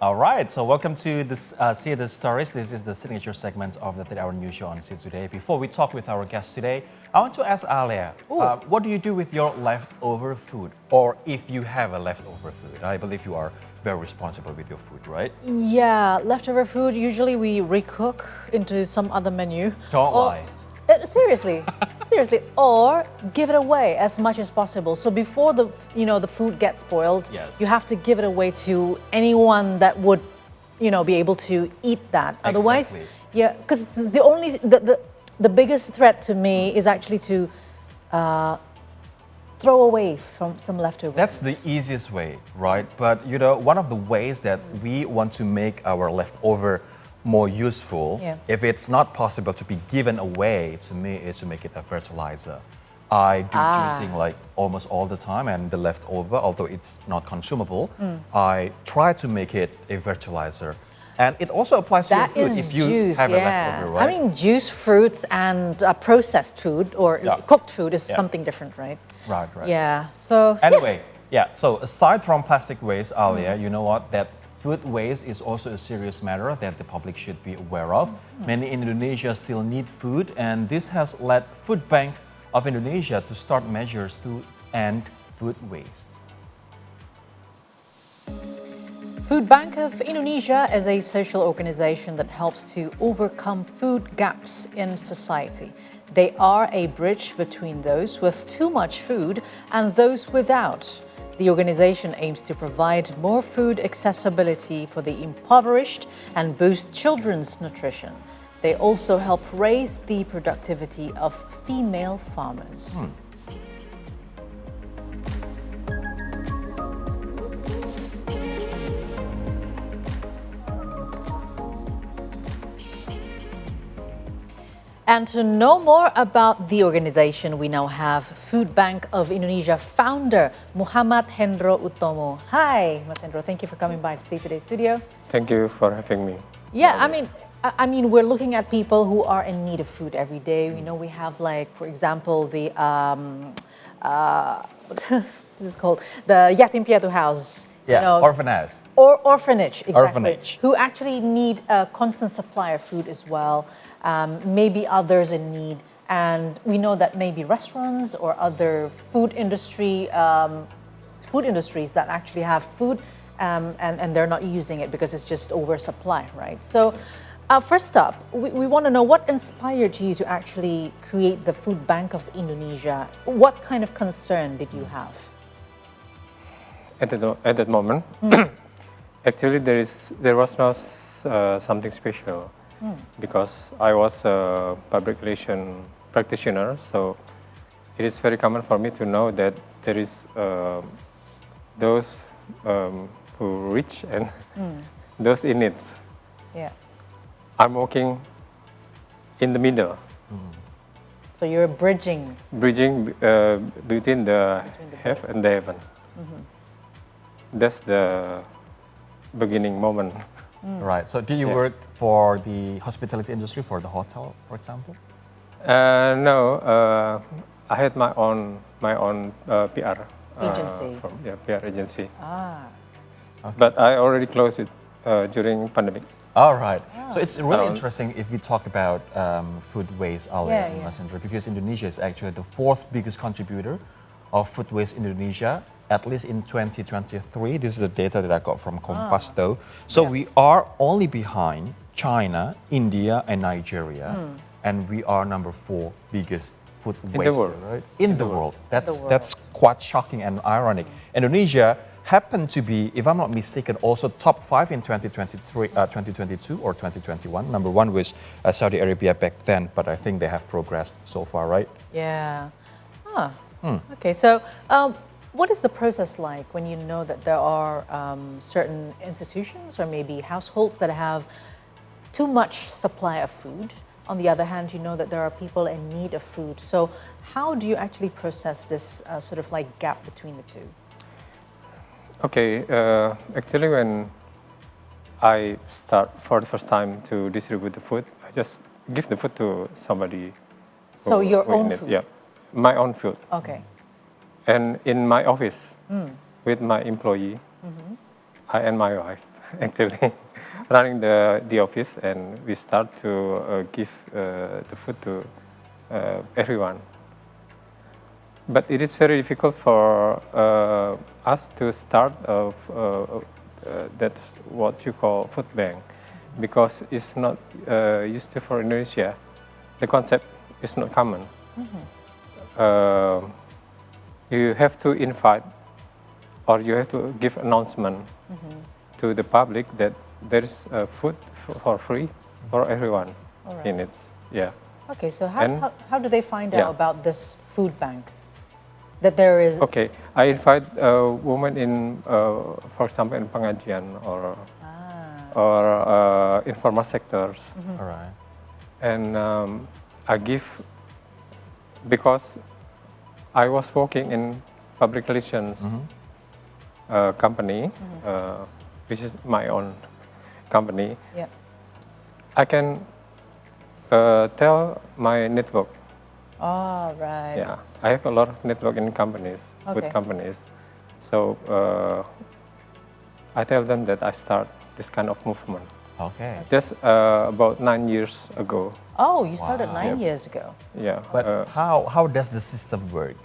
All right, so welcome to this See the Stories. This is the signature segment of the 3-hour news show on See Today. Before we talk with our guest today, I want to ask Alia, what do you do with your leftover food? Or if you have a leftover food? I believe you are very responsible with your food, right? Yeah, leftover food, usually we recook into some other menu. Don't lie. Seriously, seriously, or give it away as much as possible. So before the food gets spoiled, Yes. you have to give it away to anyone that would, be able to eat that. Otherwise, Exactly. yeah, because it's the biggest threat to me is actually to throw away from some leftover. That's the easiest way, right? But one of the ways that we want to make our leftover more useful, if it's not possible to be given away, to me is to make it a fertilizer. I do juicing like almost all the time, and the leftover, although it's not consumable, I try to make it a fertilizer. And it also applies to your food if you juice, have a leftover, right? I mean, juice fruits and processed food or cooked food is something different, right? Right. Yeah, so... Anyway, so aside from plastic waste, Alia, you know what? That food waste is also a serious matter that the public should be aware of. Many in Indonesia still need food, and this has led Foodbank of Indonesia to start measures to end food waste. Foodbank of Indonesia is a social organization that helps to overcome food gaps in society. They are a bridge between those with too much food and those without. The organization aims to provide more food accessibility for the impoverished and boost children's nutrition. They also help raise the productivity of female farmers. And to know more about the organization, we now have Foodbank of Indonesia founder Muhammad Hendro Utomo. Hi, Mas Hendro. Thank you for coming by to see today's studio. Thank you for having me. Yeah, I mean, we're looking at people who are in need of food every day. We have like, for example, the what's this is called? The Yatim Piatu house. Orphanage. Or orphanage, exactly. Orphanage. Who actually need a constant supply of food as well. Maybe others in need. And we know that maybe restaurants or other food industries that actually have food and they're not using it because it's just oversupply, right? So first up, we want to know what inspired you to actually create the Food Bank of Indonesia. What kind of concern did you have? At that moment, actually there was no something special because I was a public relation practitioner, so it is very common for me to know that there is those who rich and those in need. Yeah. I'm working in the middle. So you're bridging between the have and the heaven. That's the beginning moment. Right. So do you work for the hospitality industry, for the hotel, for example? No, I had my own PR agency. PR agency. Okay. But I already closed it during pandemic. All right. So it's really interesting if we talk about food waste, Alia and Mas Hendro, because Indonesia is actually the 4th biggest contributor of food waste in Indonesia, at least in 2023. This is the data that I got from Kompas, though. So we are only behind China, India, and Nigeria, and we are number 4 biggest food waste in the world, right? In the world. That's quite shocking and ironic. Indonesia happened to be, if I'm not mistaken, also top 5 in 2022 or 2021. Number 1 was Saudi Arabia back then, but I think they have progressed so far, right? Yeah. Okay, so what is the process like when you know that there are certain institutions or maybe households that have too much supply of food? On the other hand, you know that there are people in need of food. So how do you actually process this sort of like gap between the two? Okay, actually when I start for the first time to distribute the food, I just give the food to somebody. So your own food? Yeah, my own food. Okay. And in my office with my employee, I and my wife. actually running the office, and we start to give the food to everyone. But it is very difficult for us to start that's what you call food bank, because it's not used to for Indonesia. The concept is not common. You have to invite, or you have to give announcement to the public that there is food for free for everyone in it. Yeah. Okay, so And- how do they find Yeah. out about this food bank? That there is... Okay, I invite a woman in, for example, in pengajian or informal sectors, All right. and I give, because I was working in public relations company, which is my own company. Yeah. I can tell my network. Oh, right. Yeah, I have a lot of network in companies, Okay. with companies. So I tell them that I start this kind of movement. Okay. Just about 9 years ago. Oh, you started Wow. 9 Yep. years ago. Yeah. But how does the system work?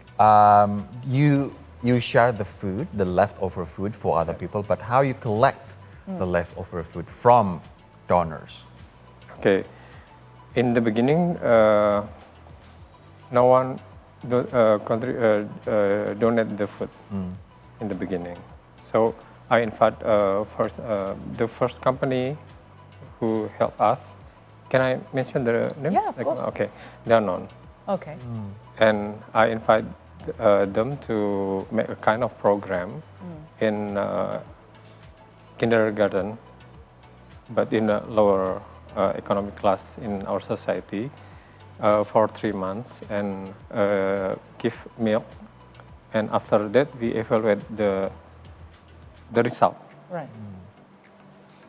You share the food, the leftover food for other people, but how you collect the leftover food from donors? Okay. In the beginning, no one donate the food in the beginning. So I invite the first company who helped us. Can I mention the name? Yeah, of course. Okay, they're known. Okay. And I invite them to make a kind of program in kindergarten, but in a lower economic class in our society, for 3 months, and give milk. And after that, we evaluate the result. Right.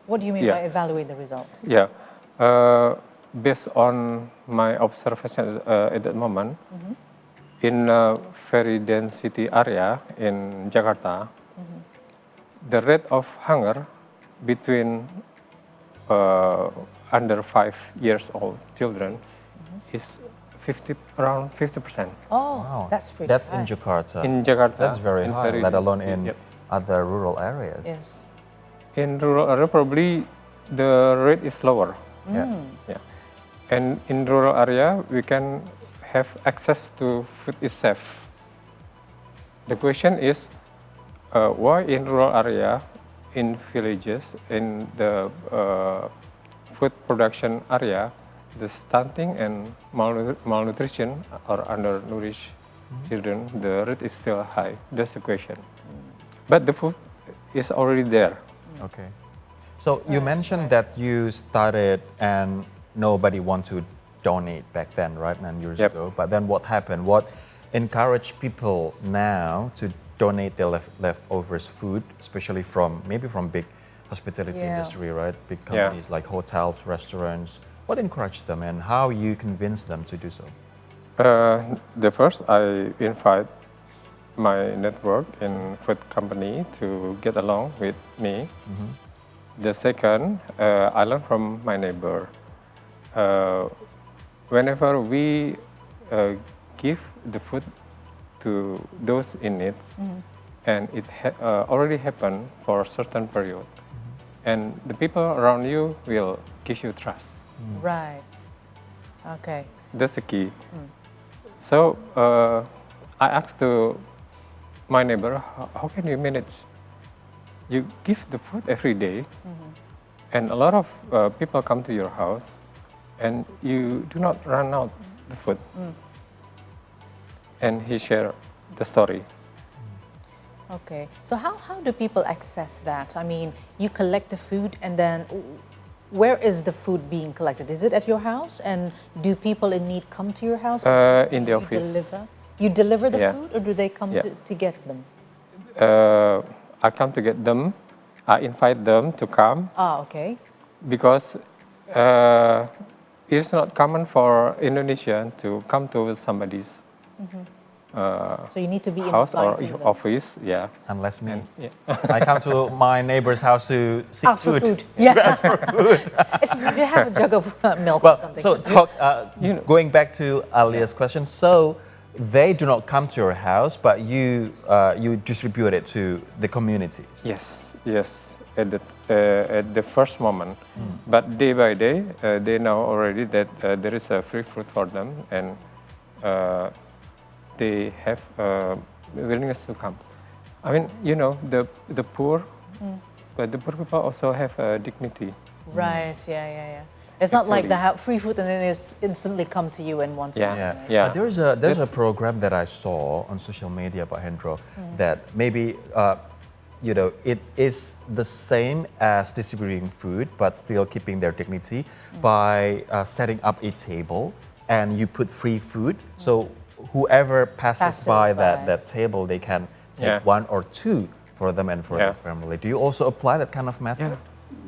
What do you mean Yeah. by evaluate the result? Yeah. Based on my observation at that moment, in a very dense city area in Jakarta, the rate of hunger between under 5 years old children is around 50%. Oh, Wow, that's pretty That's high. in Jakarta. In Jakarta. That's very in high, very let dense alone city. in Yep. other rural areas. Yes. In rural area, probably the rate is lower. Yeah. Yeah. And in rural area, we can have access to food itself. The question is, why in rural area, in villages, in the food production area, the stunting and malnutrition or undernourished children, the rate is still high. That's the question. But the food is already there. Okay. So you mentioned that you started and nobody want to donate back then, right? 9 years Yep. ago. But then what happened? What encouraged people now to donate their leftovers food, especially maybe from big hospitality Yeah. industry, right? Big Yeah. companies like hotels, restaurants. What encouraged them and how you convinced them to do so? The first, I invite my network in food company to get along with me. The second, I learned from my neighbor. Whenever we give the food to those in need, and it already happened for a certain period, and the people around you will give you trust. Right. Okay. That's the key. So I asked to my neighbor, how can you manage? You give the food every day, and a lot of people come to your house, and you do not run out the food. And he shared the story. Okay. So how do people access that? I mean, you collect the food and then where is the food being collected? Is it at your house? And do people in need come to your house? Or In the you office. Deliver? You deliver the Yeah. food or do they come Yeah. to get them? I come to get them. I invite them to come Ah, okay. because it's not common for Indonesian to come to somebody's So you need to be house or inviting them. office. Yeah. Unless me. Yeah. I come to my neighbor's house to seek Ask for food. food. Yeah. Ask for food. You have a jug of milk or Well, something. so going back to Alia's question, so they do not come to your house, but you distribute it to the communities. Yes. Yes. At the first moment, but day by day, they know already that there is a free food for them, and they have willingness to come. I mean, the poor, but the poor people also have dignity. Right, yeah. It's not like they have free food and then they instantly come to you and want something. Yeah. There's a program that I saw on social media by Hendro that maybe it is the same as distributing food, but still keeping their dignity by setting up a table and you put free food. So whoever passes by that table, they can take one or two for them and for their family. Do you also apply that kind of method?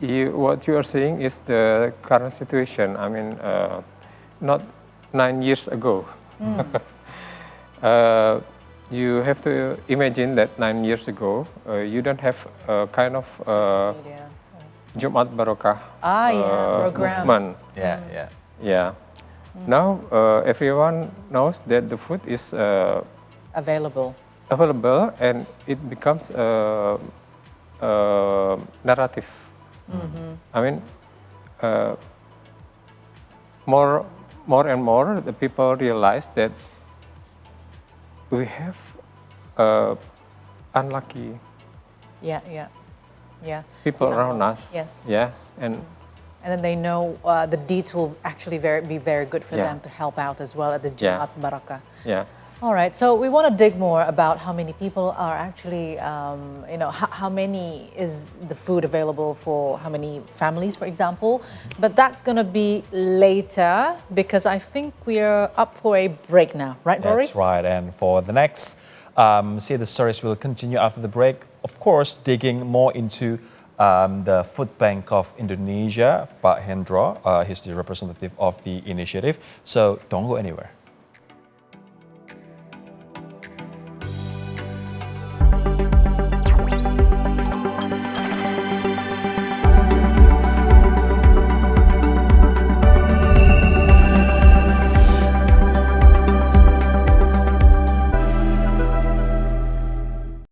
What you are saying is the current situation. I mean, not 9 years ago. You have to imagine that 9 years ago, you don't have a kind of Jumat Barokah movement. Yeah. Now everyone knows that the food is available, and it becomes a narrative. I mean, more and more the people realize that we have unlucky people around us. Yes. Yeah, and then they know the deeds will actually be very good for them to help out as well at the Jumat Barakah. Yeah. All right, so we want to dig more about how many people are actually, how many is the food available for how many families, for example. But that's going to be later because I think we are up for a break now, right, Rory? That's right, and for the next See the Stories will continue after the break. Of course, digging more into the Foodbank of Indonesia, Pak Hendro. He's the representative of the initiative. So don't go anywhere.